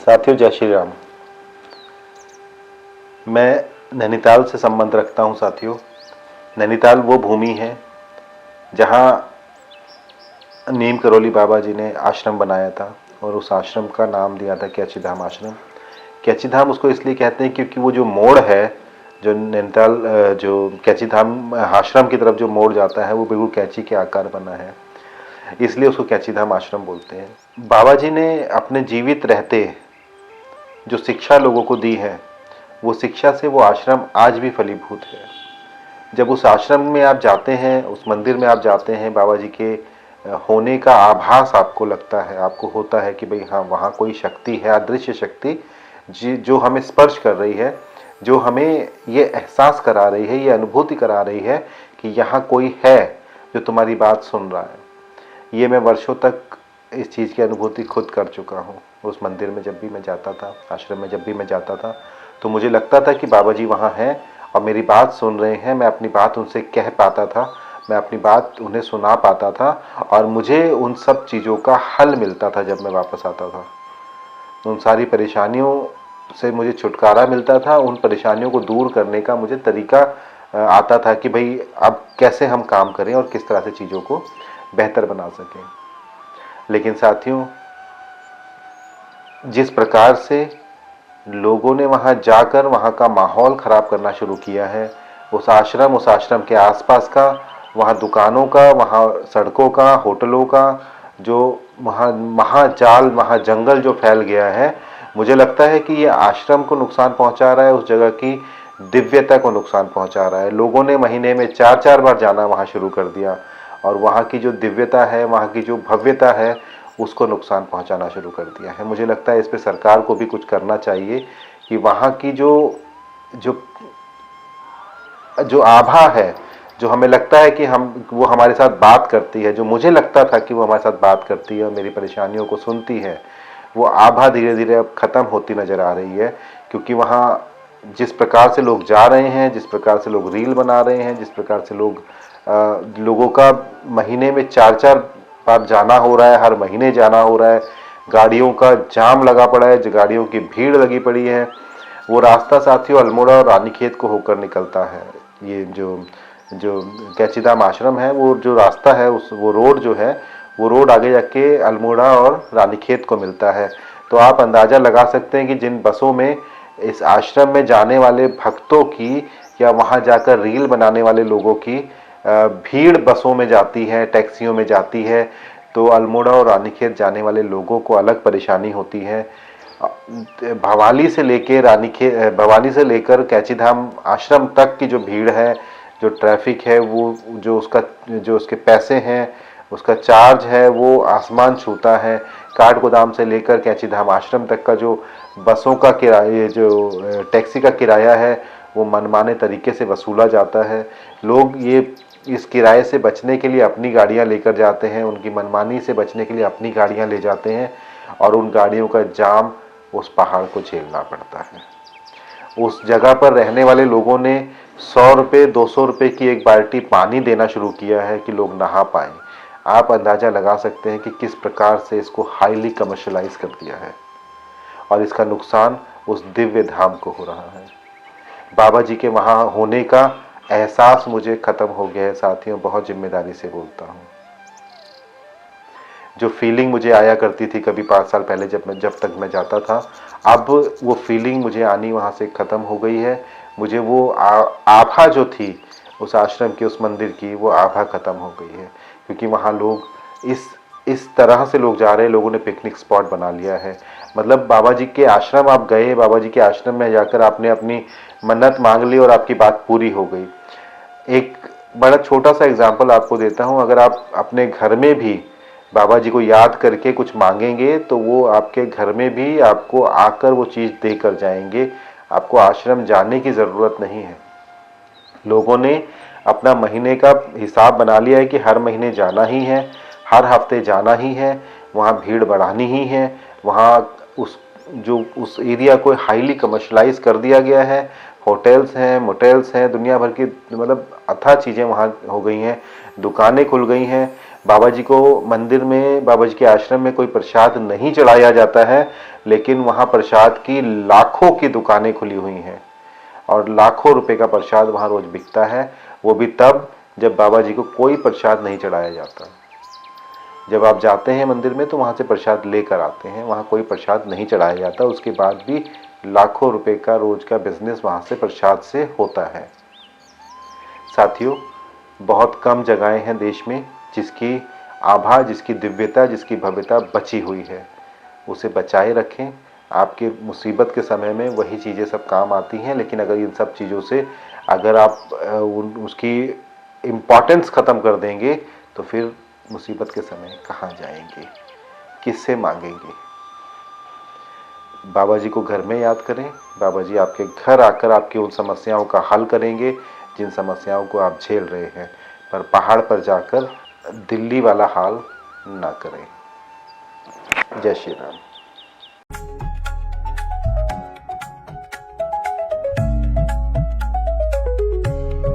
साथियों, जय श्री राम। मैं नैनीताल से संबंध रखता हूं। साथियों, नैनीताल वो भूमि है जहां नीम करोली बाबा जी ने आश्रम बनाया था और उस आश्रम का नाम दिया था कैची धाम आश्रम। कैची धाम उसको इसलिए कहते हैं क्योंकि वो जो मोड़ है, जो नैनीताल जो कैची धाम आश्रम की तरफ जो मोड़ जाता है, वो बिल्कुल कैची के आकार बना है, इसलिए उसको कैची धाम आश्रम बोलते हैं। बाबा जी ने अपने जीवित रहते जो शिक्षा लोगों को दी है, वो शिक्षा से वो आश्रम आज भी फलीभूत है। जब उस आश्रम में आप जाते हैं, उस मंदिर में आप जाते हैं, बाबा जी के होने का आभास आपको लगता है, आपको होता है कि भाई हाँ, वहाँ कोई शक्ति है, अदृश्य शक्ति जो हमें स्पर्श कर रही है, जो हमें ये एहसास करा रही है, ये अनुभूति करा रही है कि यहाँ कोई है जो तुम्हारी बात सुन रहा है। ये मैं वर्षों तक इस चीज़ की अनुभूति खुद कर चुका हूँ। उस मंदिर में जब भी मैं जाता था, आश्रम में जब भी मैं जाता था, तो मुझे लगता था कि बाबा जी वहाँ हैं और मेरी बात सुन रहे हैं। मैं अपनी बात उनसे कह पाता था, मैं अपनी बात उन्हें सुना पाता था और मुझे उन सब चीज़ों का हल मिलता था। जब मैं वापस आता था, उन सारी परेशानियों से मुझे छुटकारा मिलता था, उन परेशानियों को दूर करने का मुझे तरीका आता था कि भाई अब कैसे हम काम करें और किस तरह से चीज़ों को बेहतर बना सकें। लेकिन साथियों, जिस प्रकार से लोगों ने वहाँ जाकर वहाँ का माहौल ख़राब करना शुरू किया है, उस आश्रम के आसपास का, वहाँ दुकानों का, वहाँ सड़कों का, होटलों का जो वहाँ महाजाल, वहाँ जंगल जो फैल गया है, मुझे लगता है कि ये आश्रम को नुकसान पहुँचा रहा है, उस जगह की दिव्यता को नुकसान पहुँचा रहा है। लोगों ने महीने में 4-4 बार जाना वहाँ शुरू कर दिया और वहाँ की जो दिव्यता है, वहाँ की जो भव्यता है, उसको नुकसान पहुंचाना शुरू कर दिया है। मुझे लगता है इस पे सरकार को भी कुछ करना चाहिए कि वहाँ की जो जो जो आभा है, जो हमें लगता है कि वो हमारे साथ बात करती है, जो मुझे लगता था कि वो हमारे साथ बात करती है और मेरी परेशानियों को सुनती है, वो आभा धीरे धीरे अब ख़त्म होती नज़र आ रही है। क्योंकि वहाँ जिस प्रकार से लोग जा रहे हैं, जिस प्रकार से लोग रील बना रहे हैं, जिस प्रकार से लोगों का महीने में 4-4 बार जाना हो रहा है, हर महीने जाना हो रहा है, गाड़ियों का जाम लगा पड़ा है, जो गाड़ियों की भीड़ लगी पड़ी है। वो रास्ता साथियों अल्मोड़ा और रानीखेत को होकर निकलता है। ये जो जो कैचीधाम आश्रम है, वो जो रास्ता है, वो रोड जो है, वो रोड आगे जाके अल्मोड़ा और रानीखेत को मिलता है। तो आप अंदाज़ा लगा सकते हैं कि जिन बसों में इस आश्रम में जाने वाले भक्तों की या वहाँ जाकर रील बनाने वाले लोगों की भीड़ बसों में जाती है, टैक्सियों में जाती है, तो अल्मोड़ा और रानीखेत जाने वाले लोगों को अलग परेशानी होती है। भवाली से लेकर कैचीधाम आश्रम तक की जो भीड़ है, जो ट्रैफिक है, वो जो उसके पैसे हैं, उसका चार्ज है, वो आसमान छूता है। काठगोदाम से लेकर कैचीधाम आश्रम तक का जो बसों का किराया, जो टैक्सी का किराया है, वो मनमाने तरीके से वसूला जाता है। लोग इस किराए से बचने के लिए अपनी गाड़ियां लेकर जाते हैं, उनकी मनमानी से बचने के लिए अपनी गाड़ियां ले जाते हैं और उन गाड़ियों का जाम उस पहाड़ को झेलना पड़ता है। उस जगह पर रहने वाले लोगों ने 100 रुपये 200 रुपये की एक बाल्टी पानी देना शुरू किया है कि लोग नहा पाएं। आप अंदाज़ा लगा सकते हैं कि किस प्रकार से इसको हाईली कमर्शलाइज कर दिया है और इसका नुकसान उस दिव्य धाम को हो रहा है। बाबा जी के वहाँ होने का एहसास मुझे ख़त्म हो गया है साथियों, बहुत जिम्मेदारी से बोलता हूँ। जो फीलिंग मुझे आया करती थी कभी 5 साल पहले जब तक मैं जाता था, अब वो फीलिंग मुझे आनी वहाँ से ख़त्म हो गई है। मुझे वो आभा जो थी उस आश्रम की, उस मंदिर की, वो आभा ख़त्म हो गई है। क्योंकि वहाँ लोग इस तरह से लोग जा रहे हैं, लोगों ने पिकनिक स्पॉट बना लिया है। मतलब बाबा जी के आश्रम आप गए, बाबा जी के आश्रम में जाकर आपने अपनी मन्नत मांग ली और आपकी बात पूरी हो गई। एक बड़ा छोटा सा एग्जाम्पल आपको देता हूँ। अगर आप अपने घर में भी बाबा जी को याद करके कुछ मांगेंगे, तो वो आपके घर में भी आपको आकर वो चीज़ देकर जाएंगे। आपको आश्रम जाने की ज़रूरत नहीं है। लोगों ने अपना महीने का हिसाब बना लिया है कि हर महीने जाना ही है, हर हफ्ते जाना ही है, वहाँ भीड़ बढ़ानी ही है। वहाँ उस एरिया को हाईली कमर्शलाइज कर दिया गया है। होटल्स हैं, मोटेल्स हैं, दुनिया भर की मतलब अथाह चीज़ें वहाँ हो गई हैं, दुकानें खुल गई हैं। बाबा जी को मंदिर में, बाबा जी के आश्रम में कोई प्रसाद नहीं चढ़ाया जाता है, लेकिन वहाँ प्रसाद की लाखों की दुकानें खुली हुई हैं और लाखों रुपए का प्रसाद वहाँ रोज बिकता है। वो भी तब जब बाबा जी को कोई प्रसाद नहीं चढ़ाया जाता। जब आप जाते हैं मंदिर में तो वहाँ से प्रसाद लेकर आते हैं, वहाँ कोई प्रसाद नहीं चढ़ाया जाता। उसके बाद भी लाखों रुपए का रोज का बिजनेस वहाँ से प्रसाद से होता है। साथियों, बहुत कम जगहें हैं देश में जिसकी आभा, जिसकी दिव्यता, जिसकी भव्यता बची हुई है। उसे बचाए रखें। आपके मुसीबत के समय में वही चीज़ें सब काम आती हैं, लेकिन अगर इन सब चीज़ों से अगर आप उसकी इम्पॉर्टेंस ख़त्म कर देंगे तो फिर मुसीबत के समय कहाँ जाएंगे, किससे मांगेंगे। बाबा जी को घर में याद करें। बाबा जी आपके घर आकर आपकी उन समस्याओं का हल करेंगे जिन समस्याओं को आप झेल रहे हैं, पर पहाड़ पर जाकर दिल्ली वाला हाल ना करें। जय श्री राम।